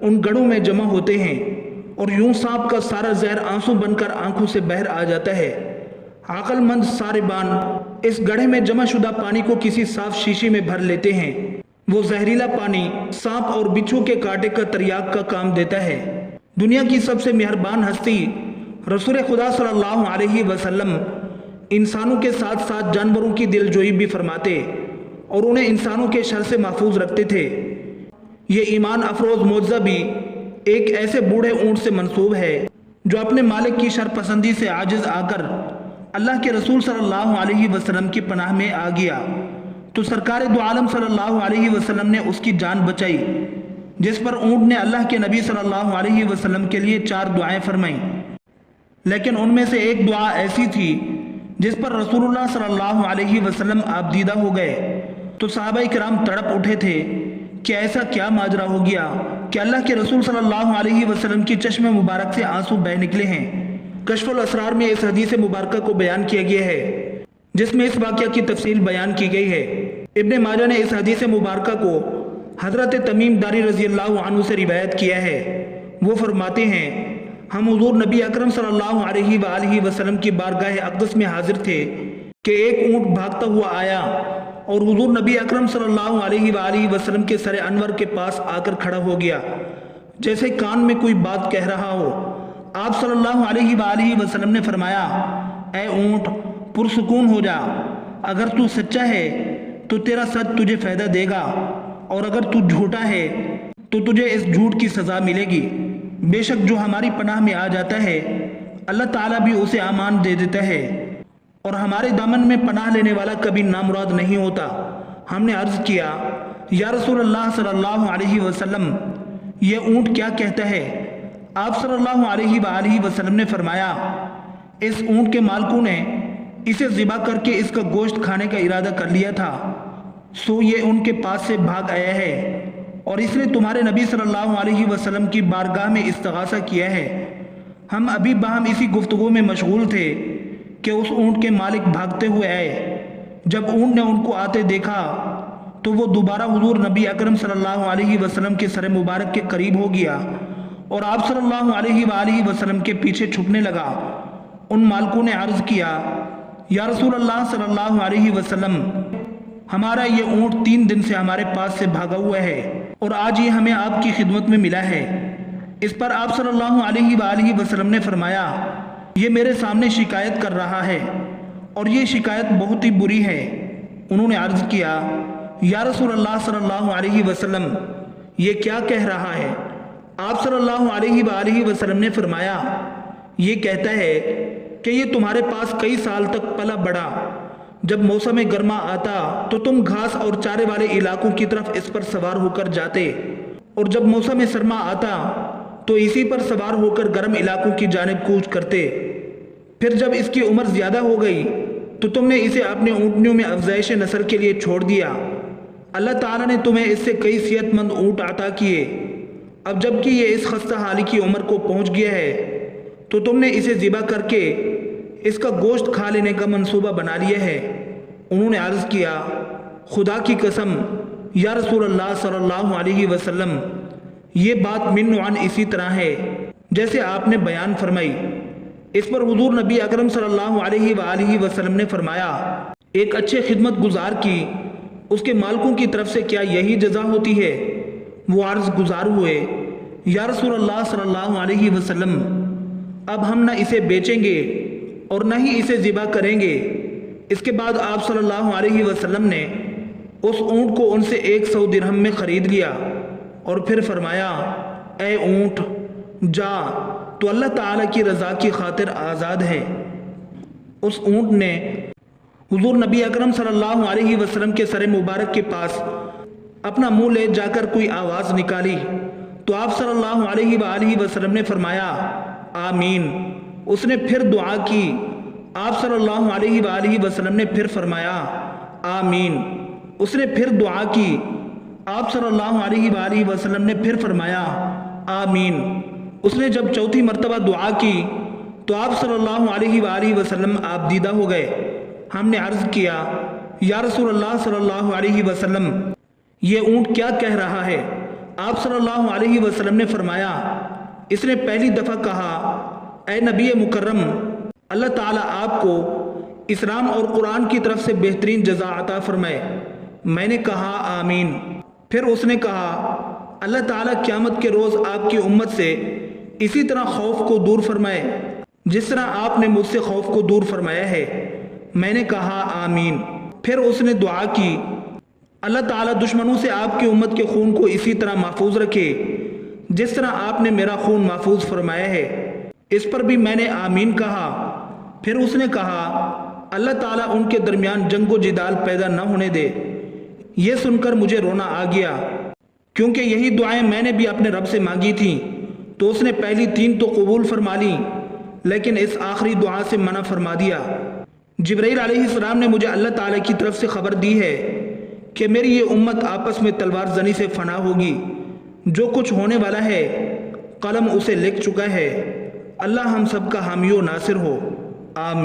ان گڑھوں میں جمع ہوتے ہیں اور یوں سانپ کا سارا زہر آنسو بن کر آنکھوں سے باہر آ جاتا ہے۔ عقل مند ساربان اس گڑھے میں جمع شدہ پانی کو کسی صاف شیشے میں بھر لیتے ہیں۔ وہ زہریلا پانی سانپ اور بچھو کے کانٹے کا تریاق کا کام دیتا ہے۔ دنیا کی سب سے مہربان ہستی رسول خدا صلی اللہ علیہ وسلم انسانوں کے ساتھ ساتھ جانوروں کی دل جوئی بھی فرماتے اور انہیں انسانوں کے شر سے محفوظ رکھتے تھے۔ یہ ایمان افروز معجزہ بھی ایک ایسے بوڑھے اونٹ سے منسوب ہے جو اپنے مالک کی شر پسندی سے عاجز آ کر اللہ کے رسول صلی اللہ علیہ وسلم کی پناہ میں آ گیا تو سرکار دو عالم صلی اللہ علیہ وسلم نے اس کی جان بچائی، جس پر اونٹ نے اللہ کے نبی صلی اللہ علیہ وسلم کے لیے 4 دعائیں فرمائیں، لیکن ان میں سے ایک دعا ایسی تھی جس پر رسول اللہ صلی اللہ علیہ وسلم آبدیدہ ہو گئے تو صحابہ کرام تڑپ اٹھے تھے کہ ایسا کیا ماجرا ہو گیا کہ اللہ کے رسول صلی اللہ علیہ وسلم کی چشم مبارک سے آنسو بہہ نکلے ہیں۔ کشف الاسرار میں اس حدیث مبارکہ کو بیان کیا گیا ہے جس میں اس واقعہ کی تفصیل بیان کی گئی ہے۔ ابن ماجہ نے اس حدیث مبارکہ کو حضرت تمیم داری رضی اللہ عنہ سے روایت کیا ہے۔ وہ فرماتے ہیں ہم حضور نبی اکرم صلی اللہ علیہ وآلہ وسلم کی بارگاہ اقدس میں حاضر تھے کہ ایک اونٹ بھاگتا ہوا آیا اور حضور نبی اکرم صلی اللہ علیہ وآلہ وسلم کے سر انور کے پاس آ کر کھڑا ہو گیا جیسے کان میں کوئی بات کہہ رہا ہو۔ آپ صلی اللہ علیہ وآلہ وسلم نے فرمایا اے اونٹ پرسکون ہو جا، اگر تو سچا ہے تو تیرا سچ تجھے فائدہ دے گا اور اگر تو جھوٹا ہے تو تجھے اس جھوٹ کی سزا ملے گی۔ بے شک جو ہماری پناہ میں آ جاتا ہے اللہ تعالیٰ بھی اسے امان دے دیتا ہے اور ہمارے دامن میں پناہ لینے والا کبھی نامراد نہیں ہوتا۔ ہم نے عرض کیا یا رسول اللہ صلی اللہ علیہ وسلم یہ اونٹ کیا کہتا ہے؟ آپ صلی اللہ علیہ وآلہ وسلم نے فرمایا اس اونٹ کے مالکوں نے اسے ذبح کر کے اس کا گوشت کھانے کا ارادہ کر لیا تھا، سو یہ ان کے پاس سے بھاگ آیا ہے اور اس نے تمہارے نبی صلی اللہ علیہ وسلم کی بارگاہ میں استغاثہ کیا ہے۔ ہم ابھی باہم اسی گفتگو میں مشغول تھے کہ اس اونٹ کے مالک بھاگتے ہوئے آئے۔ جب اونٹ نے ان کو آتے دیکھا تو وہ دوبارہ حضور نبی اکرم صلی اللہ علیہ وسلم کے سر مبارک کے قریب ہو گیا اور آپ صلی اللہ علیہ وآلہ وسلم کے پیچھے چھپنے لگا۔ ان مالکوں نے عرض کیا یا رسول اللہ صلی اللہ علیہ وسلم ہمارا یہ اونٹ 3 دن سے ہمارے پاس سے بھاگا ہوا ہے اور آج یہ ہمیں آپ کی خدمت میں ملا ہے۔ اس پر آپ صلی اللہ علیہ وآلہ وسلم نے فرمایا یہ میرے سامنے شکایت کر رہا ہے اور یہ شکایت بہت ہی بری ہے۔ انہوں نے عرض کیا یا رسول اللہ صلی اللہ علیہ وسلم یہ کیا کہہ رہا ہے؟ آپ صلی اللہ علیہ وآلہ وسلم نے فرمایا یہ کہتا ہے کہ یہ تمہارے پاس کئی سال تک پلا بڑھا، جب موسم گرما آتا تو تم گھاس اور چارے والے علاقوں کی طرف اس پر سوار ہو کر جاتے اور جب موسم سرما آتا تو اسی پر سوار ہو کر گرم علاقوں کی جانب کوچ کرتے۔ پھر جب اس کی عمر زیادہ ہو گئی تو تم نے اسے اپنے اونٹنیوں میں افزائش نسل کے لیے چھوڑ دیا۔ اللہ تعالیٰ نے تمہیں اس سے کئی صحت مند اونٹ عطا کیے۔ اب جب کہ یہ اس خستہ حالی کی عمر کو پہنچ گیا ہے تو تم نے اسے ذبح کر کے اس کا گوشت کھا لینے کا منصوبہ بنا لیا ہے۔ انہوں نے عرض کیا خدا کی قسم یا رسول اللہ صلی اللہ علیہ وسلم یہ بات من عن اسی طرح ہے جیسے آپ نے بیان فرمائی۔ اس پر حضور نبی اکرم صلی اللہ علیہ وآلہ وسلم نے فرمایا ایک اچھے خدمت گزار کی اس کے مالکوں کی طرف سے کیا یہی جزا ہوتی ہے؟ وہ عرض گزار ہوئے یا رسول اللہ صلی اللہ علیہ وسلم اب ہم نہ اسے بیچیں گے اور نہ ہی اسے ذبح کریں گے۔ اس کے بعد آپ صلی اللہ علیہ وسلم نے اس اونٹ کو ان سے 100 درہم میں خرید لیا اور پھر فرمایا اے اونٹ جا تو اللہ تعالیٰ کی رضا کی خاطر آزاد ہے۔ اس اونٹ نے حضور نبی اکرم صلی اللہ علیہ وسلم کے سر مبارک کے پاس اپنا منہ لے جا کر کوئی آواز نکالی تو آپ صلی اللہ علیہ وآلہ وسلم نے فرمایا آمین۔ اس نے پھر دعا کی، آپ صلی اللہ علیہ وآلہ وسلم نے پھر فرمایا آمین۔ اس نے پھر دعا کی، آپ صلی اللہ علیہ وآلہ وسلم نے پھر فرمایا آمین۔ اس نے جب چوتھی مرتبہ دعا کی تو آپ صلی اللہ علیہ وآلہ وسلم آبدیدہ ہو گئے۔ ہم نے عرض کیا یا رسول اللہ صلی اللہ علیہ وسلم یہ اونٹ کیا کہہ رہا ہے؟ آپ صلی اللہ علیہ وسلم نے فرمایا، اس نے پہلی دفعہ کہا، اے نبی مکرم، اللہ تعالیٰ آپ کو اسلام اور قرآن کی طرف سے بہترین جزا عطا فرمائے۔ میں نے کہا آمین۔ پھر اس نے کہا، اللہ تعالیٰ قیامت کے روز آپ کی امت سے اسی طرح خوف کو دور فرمائے جس طرح آپ نے مجھ سے خوف کو دور فرمایا ہے۔ میں نے کہا آمین۔ پھر اس نے دعا کی، اللہ تعالیٰ دشمنوں سے آپ کی امت کے خون کو اسی طرح محفوظ رکھے جس طرح آپ نے میرا خون محفوظ فرمایا ہے۔ اس پر بھی میں نے آمین کہا۔ پھر اس نے کہا، اللہ تعالیٰ ان کے درمیان جنگ و جدال پیدا نہ ہونے دے۔ یہ سن کر مجھے رونا آ گیا، کیونکہ یہی دعائیں میں نے بھی اپنے رب سے مانگی تھیں، تو اس نے پہلی 3 تو قبول فرما لیں، لیکن اس آخری دعا سے منع فرما دیا۔ جبرائیل علیہ السلام نے مجھے اللہ تعالیٰ کی طرف سے خبر دی ہے کہ میری یہ امت آپس میں تلوار زنی سے فنا ہوگی۔ جو کچھ ہونے والا ہے قلم اسے لکھ چکا ہے۔ اللہ ہم سب کا حامی و ناصر ہو، آمین۔